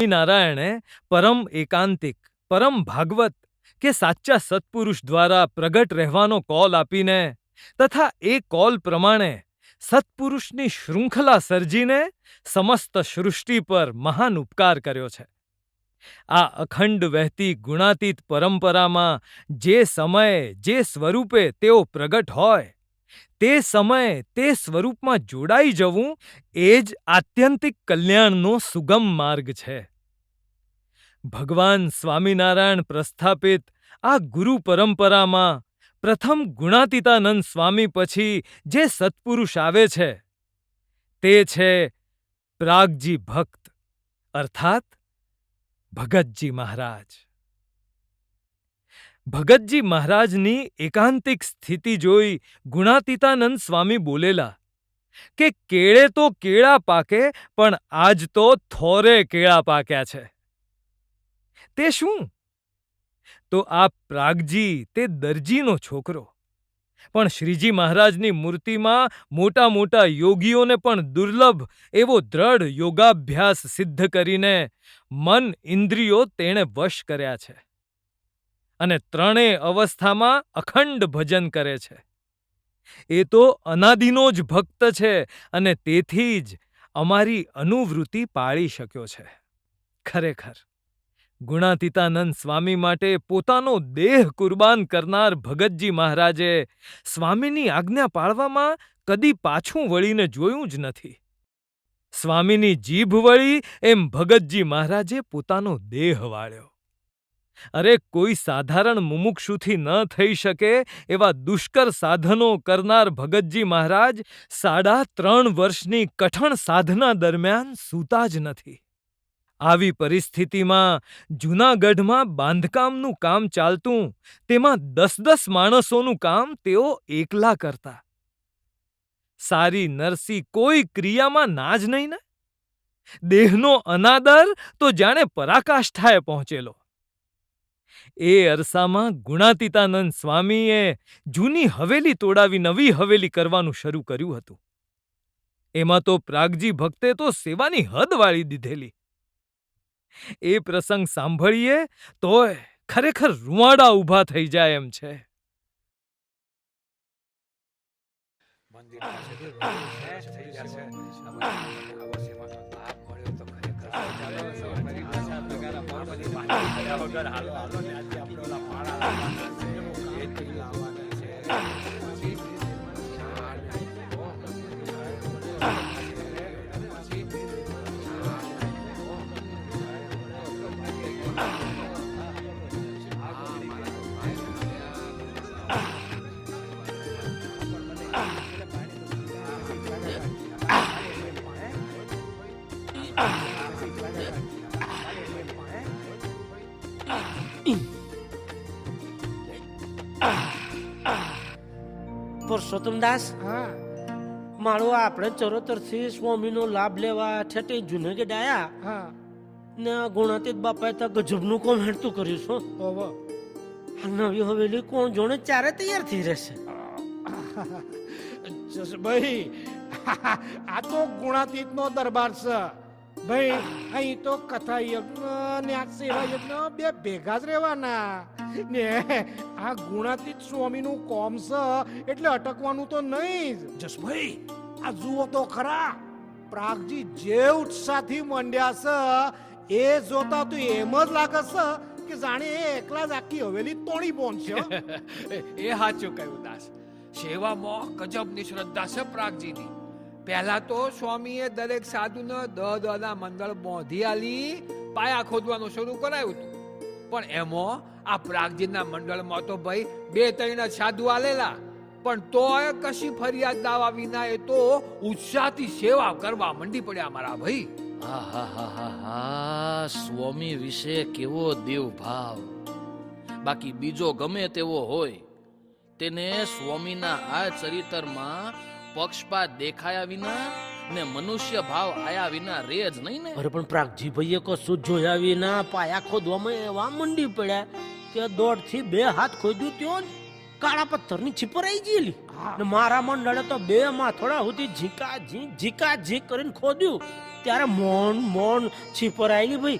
નારાયણે પરમ એકાંતિક, પરમ ભાગવત કે સાચા સત્પુરુષ દ્વારા પ્રગટ રહેવાનો કોલ આપીને તથા એ કોલ પ્રમાણે સત્પુરુષની શૃંખલા સર્જીને સમસ્ત સૃષ્ટિ પર મહાન ઉપકાર કર્યો છે. આ અખંડ વહેતી ગુણાતીત પરંપરામાં જે સમયે જે સ્વરૂપે તેઓ પ્રગટ હોય તે સમયે તે સ્વરૂપમાં જોડાઈ જવું એ જ આત્યંતિક કલ્યાણનો સુગમ માર્ગ છે. ભગવાન સ્વામિનારાયણ પ્રસ્થાપિત આ ગુરુ પરંપરામાં પ્રથમ ગુણાતીતાનંદ સ્વામી પછી જે સત્પુરુષ આવે છે તે છે પ્રાગજી ભક્ત અર્થાત ભગતજી મહારાજ. ભગતજી મહારાજની એકાંતિક સ્થિતિ જોઈ ગુણાતીતાનંદ સ્વામી બોલેલા કે કેળે તો કેળા પાકે પણ આજ તો થોરે કેળા પાક્યા છે. તે શું? તો આ પ્રાગજી તે દરજીનો છોકરો, પણ શ્રીજી મહારાજની મૂર્તિમાં મોટા મોટા યોગીઓને પણ દુર્લભ એવો દ્રઢ યોગાભ્યાસ સિદ્ધ કરીને મન ઇન્દ્રિયો તેણે વશ કર્યા છે અને ત્રણેય અવસ્થામાં અખંડ ભજન કરે છે. એ તો અનાદિનો જ ભક્ત છે અને તેથી જ અમારી અનુવૃત્તિ પાળી શક્યો છે. ખરેખર ગુણાતીતાનંદ સ્વામી માટે પોતાનો દેહ કુરબાન કરનાર ભગતજી મહારાજે સ્વામીની આજ્ઞા પાળવામાં કદી પાછું વળીને જોયું જ નથી. સ્વામીની જીભ વળી એમ ભગતજી મહારાજે પોતાનો દેહ વાળ્યો. અરે કોઈ સાધારણ મુમુક્ષુથી ન થઈ શકે એવા દુષ્કર સાધનો કરનાર ભગતજી મહારાજ 3.5 વર્ષની કઠણ સાધના દરમિયાન સૂતા જ નથી. આવી પરિસ્થિતિમાં જૂનાગઢમાં બાંધકામનું કામ ચાલતું, તેમાં 10 માણસોનું કામ તેઓ એકલા કરતા. સારી નરસી કોઈ ક્રિયામાં ના જ નહીં ને! દેહનો અનાદર તો જાણે પરાકાષ્ઠાએ પહોંચેલો. એ અરસામાં ગુણાતીતાનંદ સ્વામીએ જૂની હવેલી તોડાવી નવી હવેલી કરવાનું શરૂ કર્યું હતું. એમાં તો પ્રાગજી ભક્તે તો સેવાની હદ વાળી દીધેલી. એ પ્રસંગ સાંભળીએ તોય ખરેખર રૂંવાડા ઊભા થઈ જાય એમ છે. પુરુષોત્તમદાસ, મારો આપણે ચરોતરથી સ્વામીનો લાભ લેવા છઠે જુનાગઢ આયા ને ગુણાતીત બાપાએ તો ગજબનું કોમ હેડતું કર્યું છું. નવી હવેલી કોણ જોડે ચારે તૈયાર થઈ રહેશે. ભાઈ આ તો ગુણાતીત નો દરબાર છે ભાઈ. અહીં તો કથા યજ્ઞ ને આ સેવા યજ્ઞ બે ભેગા જ રહેવાના ને. આ ગુણાતીત સ્વામી નું કોમ છે એટલે અટકવાનું તો નહીં જ. જસભાઈ આ જુઓ તો ખરા, પ્રાગજી જે ઉત્સાહથી મંડ્યા છે એ જોતા તો એમ જ લાગે છે કે જાણે એ એકલા જ આખી હવેલી તોડી પહોંચશે. એ સાચું કહ્યું દાસ. સેવામાં ગજબની શ્રદ્ધા છે પ્રાગજીની. પહેલા તો સ્વામીએ દરેક સાધુને 10 મંડળ બાંધી આલી પાયા ખોદવાનું શરૂ કરાયું હતું. પણ એમાં આ પ્રાગજીના મંડળમાં તો ભાઈ 2-3 સાધુ આલેલા, પણ તોય કશી ફરિયાદ દાવા વિના એ તો ઉત્સાહથી સેવા કરવા મંડી પડ્યા મારા ભાઈ. સ્વામી વિશે કેવો દેવ ભાવ! બાકી બીજો ગમે તેવો હોય, તેને સ્વામીના આ ચરિત્રમાં પક્ષપાત દેખાયા વિના ને મનુષ્ય ભાવ આયા વિના રે જ નહીં ને. અરે પણ પ્રાગજી ભાઈએ કશું જોયા વિના પાયા ખોદવામાં એવા મંડી પડ્યા કે 1.5 થી 2 હાથ ખોદ્યું ત્યાં જ કાળા પથ્થરની છીપર આવી ગયેલી. ને મારા મંડળે તો 2 માથોડા સુધી ઝીકા ઝીક કરીને ખોદ્યું ત્યારે મોન મોન છીપર આવેલી ભાઈ.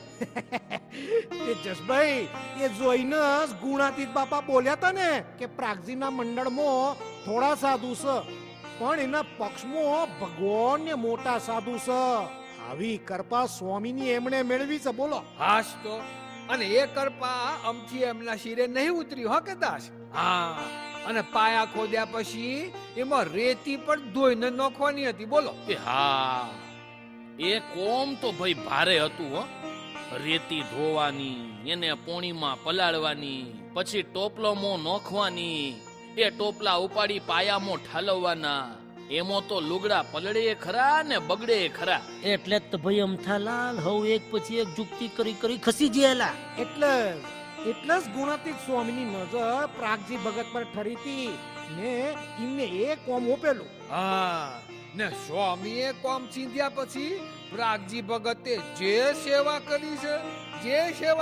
એ જસભાઈ એ જોઈને જ ગુણાતીત બાપા બોલ્યા હતા ને કે પ્રાગજીના મંડળમાં થોડા સાધુ છે પણ એના પક્ષમાં ભગવાન ને મોટા સાધુ છે. આવી કૃપા સ્વામીની એમણે મેળવી છે. બોલો. હાશ તો અને એ કરપા અમથી એમના શિરે નહીં ઉતરી હો કે દાસ. હા, અને પાયા ખોદ્યા પછી એમાં રેતી પણ ધોઈને નાખવાની હતી. બોલો. એ હા, એ કોમ તો ભાઈ ભારે હતું હો. રેતી ધોવાની, એને પોણીમાં પલાળવાની, પછી ટોપલામાં નોખવાની, એ ટોપલા ઉપાડી પાયામાં ઠાલવવાના. એમાં તો લુગડા પલળે ખરા ને બગડે ખરા. એટલે જ તો ભાઈ અમથાલાલ હવ એક પછી એક જુક્તિ કરી કરી ખસી ગયેલા. એટલે જ ગુણાતીત સ્વામીની નજર પ્રાગજી ભગત પર ઠરી હતી ને એમને એ કોમ ઓપેલું. હા, ને સ્વામીએ કોમ ચીંધ્યા પછી પ્રાગજી ભગતે જે સેવા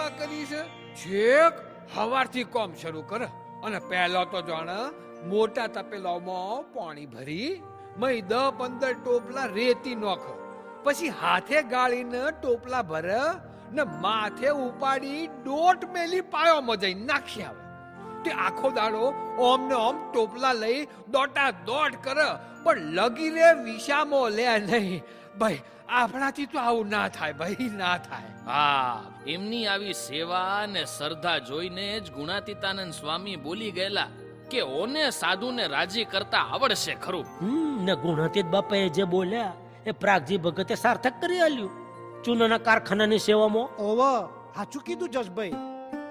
કરી છે છેક હવારથી કોમ શરૂ કરે. અને પહેલો તો જાણે મોટા તપેલામાં પાણી ભરી મય 10-15 ટોપલા રેતી નોખો, પછી હાથે ગાળીને ટોપલા ભરે ને માથે ઉપાડી દોટ મેલી પાયોમાં જઈ નાખી આવે. તે આખો દાડો ઓમ ને ઓમ ટોપલા લઈ દોટા દોડ કરે પણ લગી રે વિશામો લે નહીં. ભાઈ આપણાથી તો આવું ના થાય ભાઈ, ના થાય. હા, એમની આવી સેવા ને શ્રદ્ધા જોઈને જ ગુણાતીતાનંદ સ્વામી બોલી ગયેલા કે ઓને સાધુને રાજી કરતા આવડશે ખરું. ને ગુણાતીત બાપાએ જે બોલ્યા એ પ્રાગજી ભગતે સાર્થક કરી આલ્યું. ચૂનાના કારખાનાની સેવામાં. ઓવો સાચું કીધું જસભાઈ.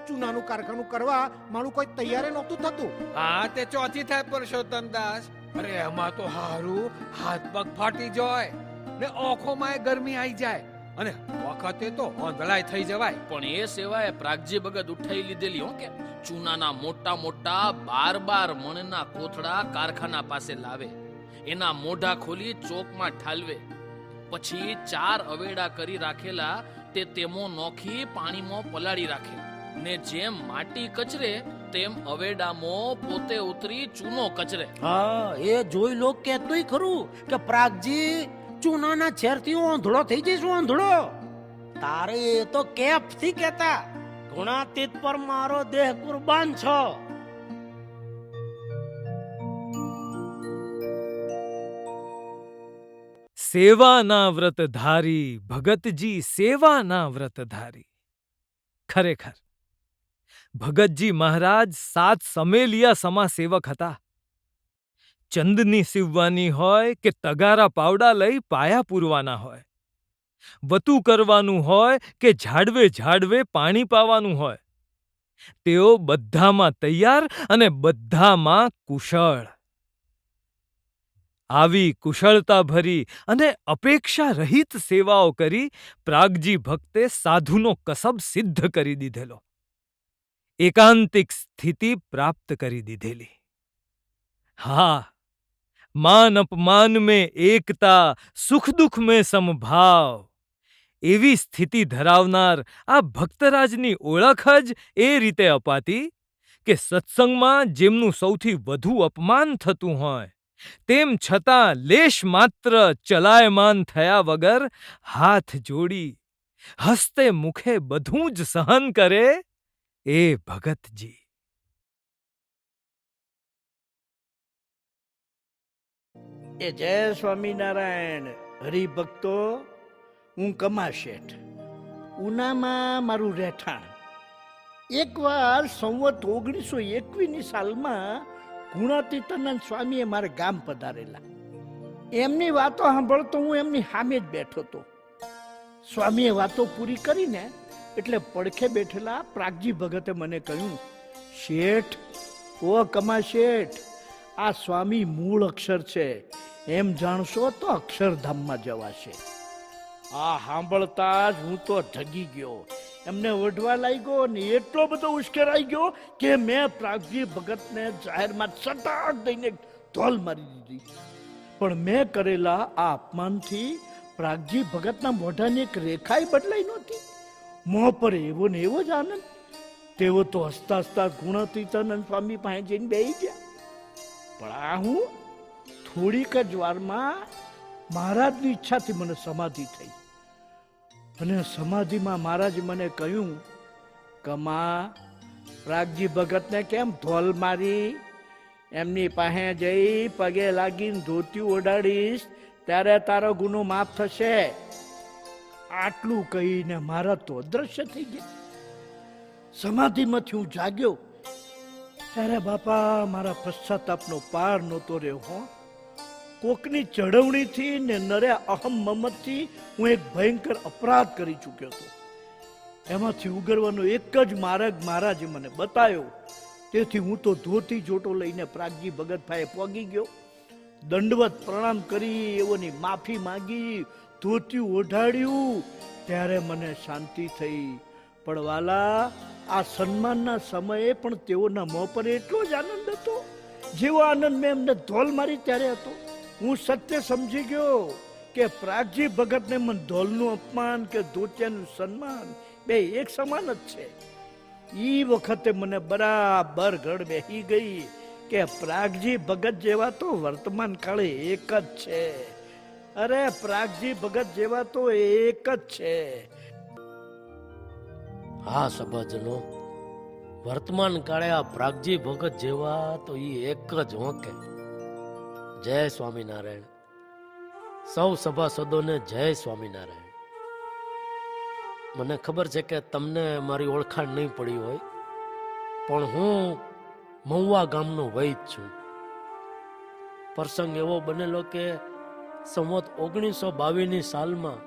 ચૂનાનું કારખાનું કરવા મારું કોઈ તૈયાર નહોતું થતું. હા, તે ચોથી થાય પરસોત્તમ દાસ. અરે એમાં તો હારું હાથ પગ ફાટી જાય ને આંખોમાં ગરમી આવી જાય અને વખતે તો ઓંધળાય થઈ જવાય. પણ એ સેવાએ પ્રાગજી ભગત ઉઠાઈ લીધેલી હો કે ચૂનાના મોટા મોટા 12 મણના કોથળા કારખાના પાસે લાવે, એના મોઢા ખોલી ચોકમાં ઠાલવે, પછી 4 અવેડા કરી રાખેલા તે તેમાં નોખી પાણીમાં પલાળી રાખે ને જેમ માટી કચરે તેમ અવેડામાં પોતે ઉતરી ચૂનો કચરે. હા, એ જોઈ લો કેતોય ખરું કે પ્રાગજી ચૂનાના છેરથી ઓંધળો થઈ જઈશ. ઓંધળો તારે એ તો કેફ થી કેતા ગુણાતીત પર મારો દેહ કુરબાન છો. સેવાના વ્રતધારી ભગતજી, સેવાના વ્રતધારી. ખરેખર ભગતજી મહારાજ 7 સમેલિયા સમા સેવક હતા. ચંદની સીવવાની હોય કે તગારા પાવડા લઈ પાયા પૂરવાના હોય, વતું કરવાનું હોય કે ઝાડવે ઝાડવે પાણી પાવાનું હોય, તેઓ બધામાં તૈયાર અને બધામાં કુશળ. આવી કુશળતા ભરી અને અપેક્ષા રહિત સેવાઓ કરી પ્રાગજી ભક્તે સાધુનો કસબ સિદ્ધ કરી દીધેલો, એકાંતિક સ્થિતિ પ્રાપ્ત કરી દીધેલી. હા, માન અપમાન में એકતા, સુખ દુઃખ में સમભાવ, એવી સ્થિતિ ધરાવનાર આ ભક્તરાજની ઓળખ જ એ રીતે અપાતી કે સત્સંગમાં જેમનું સૌથી વધુ અપમાન થતું હોય તેમ છતાં લેશ માત્ર ચલાયમાન થયા વગર હાથ જોડી હસ્તે મુખે બધું જ સહન કરે એ ભગતજી. એ જય સ્વામિનારાયણ હરિભક્તો. હું કમા શેઠ, ઉનામાં મારું રહેઠાણ. એકવાર સંવત 1921ની સાલમાં ગુણાતીતાનંદ સ્વામીએ મારે ગામ પધારેલા. એમની વાતો સાંભળતો હું એમની સામે જ બેઠો હતો. સ્વામીએ વાતો પૂરી કરીને એટલે પડખે બેઠેલા પ્રાગજી ભગતે મને કહ્યું, શેઠ, ઓ કમા શેઠ, આ સ્વામી મૂળ અક્ષર છે, એમ જાણશો તો અક્ષરધામમાં જવાશે. આ સાંભળતા જ હું તો ઢગી ગયો, એમને વઢવા લાગ્યો ને એટલો બધો ઉશ્કેરાઈ ગયો કે મેં પ્રાગજી ભગતને જાહેરમાં સટાક દઈને ધોલ મારી દીધી. પણ મેં કરેલા આ અપમાનથી પ્રાગજી ભગતના મોઢાની એક રેખાય બદલાઈ નહોતી. મોં પર એવો ને એવો જ આનંદ. તેઓ તો હસતા હસતા ગુણાતીતાનંદ સ્વામી પાસે જઈને બેસી ગયા. પણ આ હું થોડીક જ વારમાં મહારાજની ઈચ્છાથી મને સમાધિ થઈ. અને સમાધિમાં મહારાજ મને કહ્યું, કમા પ્રાગજી ભગતને કેમ ધોલ મારી? એમની પાસે જઈ પગે લાગીને ધોતી ઓઢાડીશ ત્યારે તારો ગુનો માફ થશે. આટલું કહીને મારા તો અદ્રશ્ય થઈ ગયા. સમાધિમાંથી હું જાગ્યો ત્યારે બાપા મારા પશ્ચાતાપનો પાર નહોતો રહ્યો. હો, કોકની ચડવણીથી ને નર્યા અહમ મમતથી હું એક ભયંકર અપરાધ કરી ચૂક્યો હતો. એમાંથી ઉગરવાનો એક જ માર્ગ મહારાજે મને બતાવ્યો. તેથી હું તો ધોતી જોટો લઈને પ્રાગજી ભગત પાસે પહોંચી ગયો. દંડવત પ્રણામ કરી એઓની માફી માંગી, ધોતી ઓઢાડ્યું ત્યારે મને શાંતિ થઈ. પણ વાલા, આ સન્માનના સમયે પણ તેઓના મોં પર એટલો જ આનંદ હતો જેવો આનંદ મેં એમને ધોલ મારી ત્યારે હતો. હું સત્ય સમજી ગયો કે પ્રાગજી ભગતને મને ધોલનું અપમાન કે ધોતિયાનું સન્માન બે એક સમાન જ છે. ઈ વખતે મને બરાબર ગળ બેસી ગઈ કે પ્રાગજી ભગત જેવા તો વર્તમાન કાળે એક જ છે. અરે પ્રાગજી ભગત જેવા તો એક જ છે. હા સભાજનો, વર્તમાન કાળે આ પ્રાગજી ભગત જેવા તો ઈ એક જ હોકે. જય સ્વામિનારાયણ. સૌ સભાસદોને જય સ્વામિનારાયણ. મને ખબર છે કે તમને મારી ઓળખાણ નહીં પડી હોય, પણ હું મહુવા ગામનો વૈદ છું. પ્રસંગ એવો બનેલો કે સંવત 1922ની સાલમાં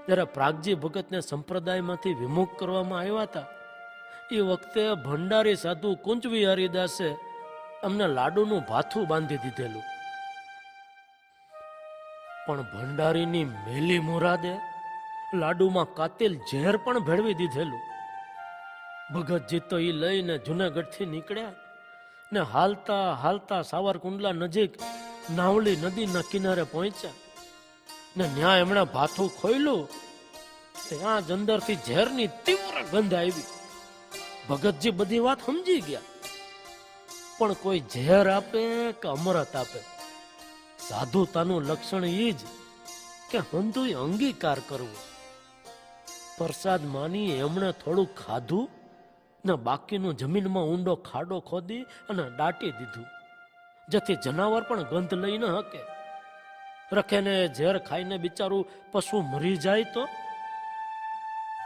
જ્યારે પ્રાગજી ભગતને સંપ્રદાયમાંથી વિમુખ કરવામાં આવ્યા હતા, એ વખતે ભંડારી સાધુ કુંજ વિહારીદાસે અમને લાડુનું ભાથું બાંધી દીધેલું. પણ ભંડારીની મેલી મુરાદે લાડુમાં કાતિલ ઝેર પણ ભેળવી દીધેલું. ભગતજી તો એ લઈને જુનાગઢથી નીકળ્યા ને હાલતા હાલતા સાવરકુંડલા નજીક નાવલી નદીના કિનારે પહોંચ્યા ને ન્યા એમણે ભાથું ખોલ્યું. ત્યાં જ અંદરથી ઝેરની તીવ્ર ગંધ આવી. ભગતજી બધી વાત સમજી ગયા, પણ કોઈ ઝેર આપે કે અમરત આપે, સાધુતાનું લક્ષણ એ જ કે હંધુય અંગીકાર કરવો. પ્રસાદ માની એમણે થોડું ખાધું ને બાકીનું જમીનમાં ઊંડો ખાડો ખોદી અને દાટી દીધું, જેથી જનાવર પણ ગંધ લઈ ન શકે. રખેને ઝેર ખાઈને બિચારું પશુ મરી જાય તો.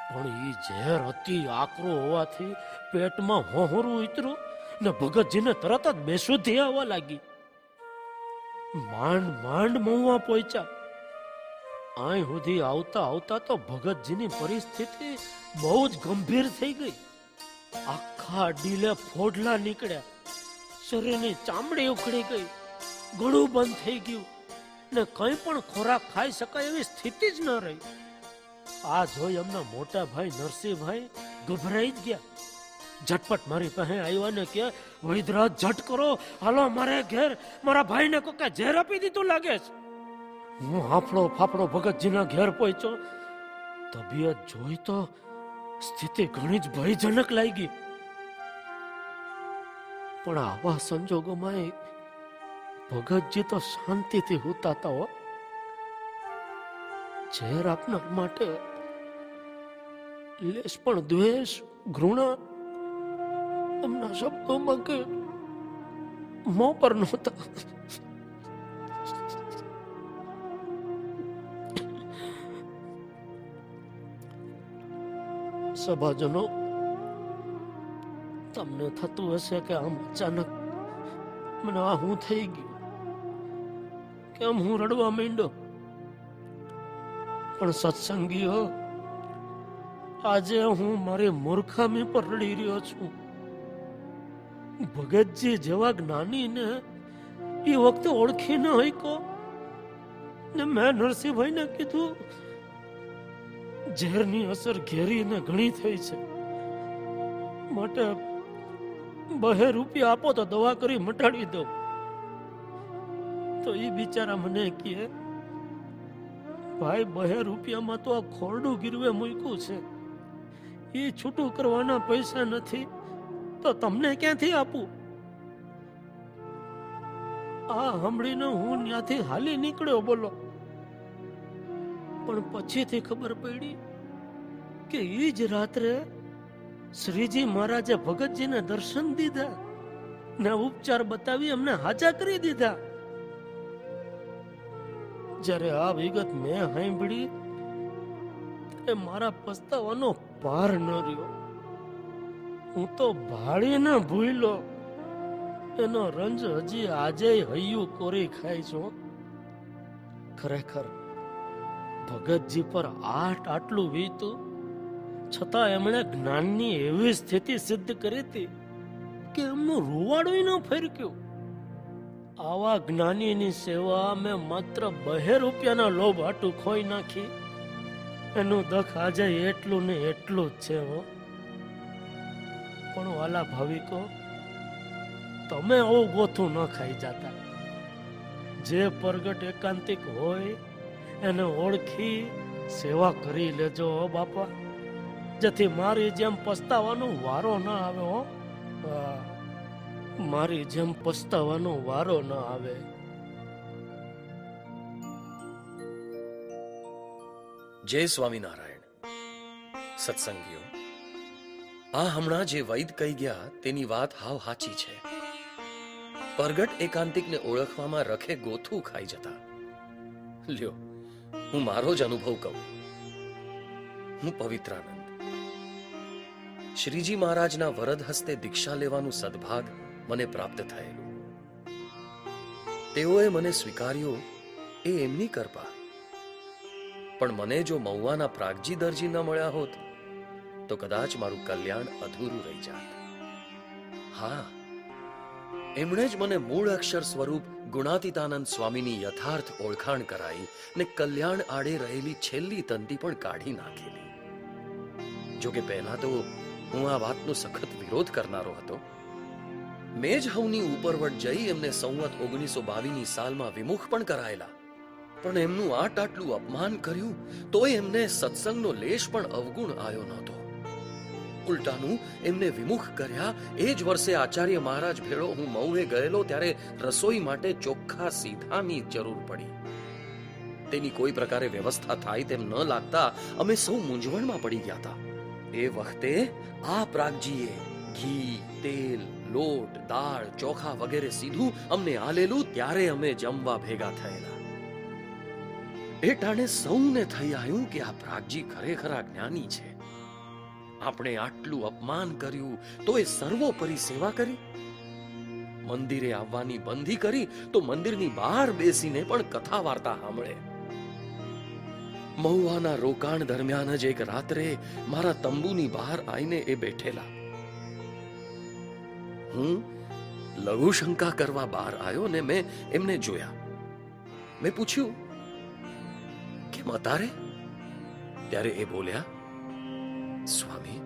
પણ એ ઝેર અતિ આકરો હોવાથી પેટમાં હોહરું ઉતર્યું ને ભગતજીને તરત જ બેસુધી આવવા લાગી. માંડ માંડ મહુવા પહોંચ્યા. અહીં સુધી આવતા આવતા તો ભગતજીની પરિસ્થિતિ બહુ જ ગંભીર થઈ ગઈ. આખા ડીલે ફોડલા નીકળ્યા, શરીરની ચામડી ઉખડી ગઈ, ગળું બંધ થઈ ગયું ને કંઈ પણ ખોરાક ખાઈ શકાય એવી સ્થિતિ જ ન રહી. આ જોઈ એમના મોટા ભાઈ નરસિંહભાઈ ગભરાઈ જ ગયા. ઝટપટ મારી પાસે આવ્યા ને કે વૈદરાજ ઝટ કરો, હાલો મારે ઘેર મારા ભાઈને કોકે ઝેર આપી દીધું લાગે છે. હું હાફળો ફાફડો ભગતજીના ઘેર પહોંચ્યો. તબિયત જોઈ તો સ્થિતિ ઘણી જ ભયજનક લાગી. પણ આવા સંજોગોમાં ભગતજી તો શાંતિથી હુતાતા હો. ઝેર આપનાર માટે લેશ પણ દ્વેષ, ઘૃણા એમના શબ્દોમાં કે મોં પર નહોતા. સભાજનો, તમને થતું હશે કે આમ અચાનક મને આ હું થઈ ગયું, કેમ હું રડવા માંડ્યો. પણ સત્સંગીઓ, આજે હું મારી મૂર્ખામી પર રડી રહ્યો છું. ભગતજી જેવા જ્ઞાનીને એ વખતે ઓળખી ન હકો ને મેં નરસિંહભાઈને કીધું ઝેરની અસર ઘેરીને ઘણી થઈ છે, માટે 2 રૂપિયા આપો તો દવા કરી મટાડી દો. તો એ બિચારા મને કહે, ભાઈ 2 રૂપિયામાં તો આ ખોરડું ગીરવે મૂક્યું છે, એ છૂટું કરવાના પૈસા નથી તો તમને ક્યાંથી આપું. આ સાંભળીને હું ત્યાંથી હાલી નીકળ્યો. બોલો. પણ પછીથી ખબર પડી કે ઈ જ રાત્રે શ્રીજી મહારાજે ભગતજીને દર્શન દીધા ને ઉપચાર બતાવી એમને હાજા કરી દીધા. જ્યારે આ વિગત મેં સાંભળી એ મારા પસ્તાવાનો પાર ન રહ્યો. હું તો ભાળીને ભૂલ્યો. એનો રંજ હજી આજે હૈયું કોરી ખાય છું. ખરેખર ભગતજી પર આટલું વીતું છતાં એમણે જ્ઞાનની એવી સ્થિતિ સિદ્ધ કરી હતી કે એમનું રૂવાડું ન ફરક્યું. આવા જ્ઞાનીની સેવા મેં માત્ર 2 રૂપિયાના લોભ હાટું ખોઈ નાખી. એનું દખ આજે એટલું ને એટલું જ છે. હો પણ વાલા ભાવિકો, તમે આવું ગોથું ન ખાઈ જાતા. જે પ્રગટ એકાંતિક હોય એને ઓળખી સેવા કરી લેજો હો બાપા, જેથી મારી જેમ પસ્તાવાનો વારો ના આવે. હો મારી જેમ પસ્તાવાનો વારો ન આવે. જય સ્વામિનારાયણ. સત્સંગીઓ, આ હમણાં જે વૈદ કહી ગયા તેની વાત હાવ હાચી છે. પ્રગટ એકાંતિકને ઓળખવામાં રખે ગોથું ખાઈ જતા. લ્યો, હું મારો જ અનુભવ કહું. હું પવિત્રાનંદ. શ્રીજી મહારાજના વરદ હસ્તે દીક્ષા લેવાનું સદભાગ મને પ્રાપ્ત થયેલું. તેઓએ મને સ્વીકાર્યો એ એમની કૃપા. પણ મને જો મહુવાના પ્રાગજી દરજી ન મળ્યા હોત તો કદાચ મારું કલ્યાણ અધૂરું રહી જાત. હા, એમણે જ મને મૂળ અક્ષર સ્વરૂપ ગુણાતીતાનંદ સ્વામીની યથાર્થ ઓળખાણ કરાઈ ને કલ્યાણ આડે રહેલી છેલ્લી તંતી પણ કાઢી નાખેલી. જોકે પહેલા તો હું આ વાતનો સખત વિરોધ કરનારો હતો. મેં જ હવની ઉપરવટ જઈ એમને સંવત 1922ની સાલમાં વિમુખ પણ કરાયેલા. પણ એમનું આટલું અપમાન કર્યું તોય એમને સત્સંગનો લેશ પણ અવગુણ આવ્યો નહોતો. ઉલટાનું એમને વિમુખ કર્યા એ જ વર્ષે આચાર્ય મહારાજ ભેળો હું મહુએ ગયેલો ત્યારે રસોઈ માટે ચોખ્ખા સીધાની જરૂર પડી. તેની કોઈ પ્રકારે વ્યવસ્થા થાય તેમ ન લાગતા અમે સૌ મૂંઝવણમાં પડી ગયા હતા. એ વખતે આ પ્રાગજીએ ઘી, તેલ, લોટ, દાળ, ચોખા વગેરે સીધું અમને આલેલું ત્યારે અમે જમવા ભેગા થયેલા. એ ટાણે સૌને થઈ આવ્યું કે આ પ્રાગજી ખરેખરા જ્ઞાની છે. આપણે આટલું અપમાન કર્યું તો એ સર્વોપરી સેવા કરી. મંદિરે આવવાની બંધી કરી તો મંદિરની બહાર બેસીને પણ કથા વાર્તા સાંભળે. મહુવાના રોકાણ દરમિયાન જ એક રાત્રે મારા તંબુની બહાર આવીને એ બેઠેલા. હું લઘુશંકા કરવા બહાર આવ્યો ને મેં એમને જોયા. મેં પૂછ્યું, કેમ અતારે? ત્યારે એ બોલ્યા, સ્વામી,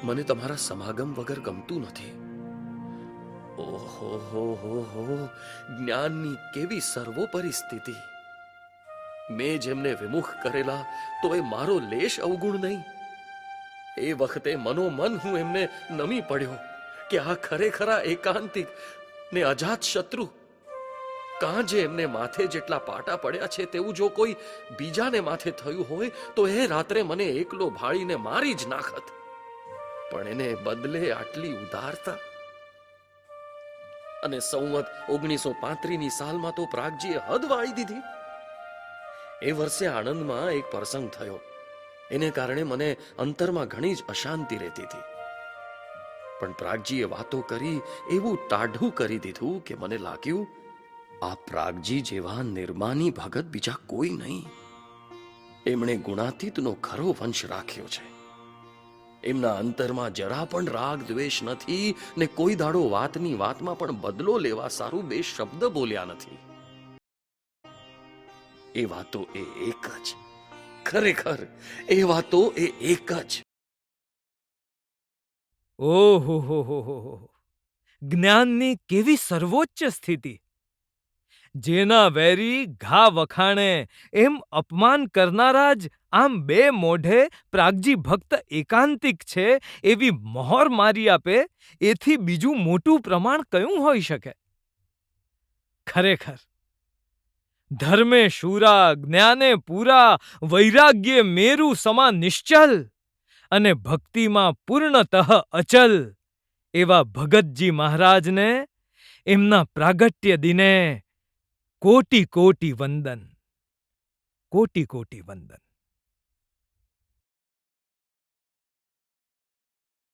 મને તમારા સમાગમ વગર ગમતું નથી. ઓહો હો હો હો, જ્ઞાનની કેવી સર્વોપરી સ્થિતિ! મેં જેમને વિમુખ કરેલા તો એ મારો લેશ અવગુણ નહીં. એ વખતે મનોમન હું એમને નમી પડ્યો કે આ ખરેખરા એકાંતિક ને અજાત શત્રુ. કાં જે એમને માથે જેટલા પાટા પડ્યા છે તેવું જો કોઈ બીજાને માથે થયું હોય તો એ રાત્રે મને એકલો ભાળીને મારી જ નાખત. પણ એને બદલે આટલી ઉદારતા. અને સંવત 1935ની સાલમાં તો પ્રાગજીએ હદ વાળી દીધી. એ વર્ષે આણંદમાં એક પ્રસંગ થયો. એને કારણે મને અંતરમાં ઘણી જ અશાંતિ રહેતી હતી. પણ પ્રાગજીએ વાતો કરી એવું ટાઢું કરી દીધું કે મને લાગ્યું આ પ્રાગજી જેવા નિર્માની ભગત બીજા કોઈ નહીં. એમણે ગુણાતીતનો ખરો વંશ રાખ્યો છે. એમના અંતરમાં જરા પણ રાગ દ્વેષ નથી ને કોઈ દાડો વાતની વાતમાં પણ બદલો લેવા સારું બે શબ્દ બોલ્યા નથી. એ વાતો એ એક જ, ખરેખર એ વાતો એ એક જ. ઓહો હો, જ્ઞાનની કેવી સર્વોચ્ચ સ્થિતિ! જેના વેરી ઘા વખાણે એમ અપમાન કરનારા જ આમ બે મોઢે પ્રાગજી ભક્ત એકાંતિક છે એવી મહોર મારી આપે, એથી બીજું મોટું પ્રમાણ કયું હોઈ શકે? ખરેખર ધર્મે શૂરા, જ્ઞાને પૂરા, વૈરાગ્યે મેરુ સમા નિશ્ચલ અને ભક્તિમાં પૂર્ણતઃ અચલ એવા ભગતજી મહારાજને એમના પ્રાગટ્ય દિને કોટી કોટી વંદન, કોટી કોટી વંદન.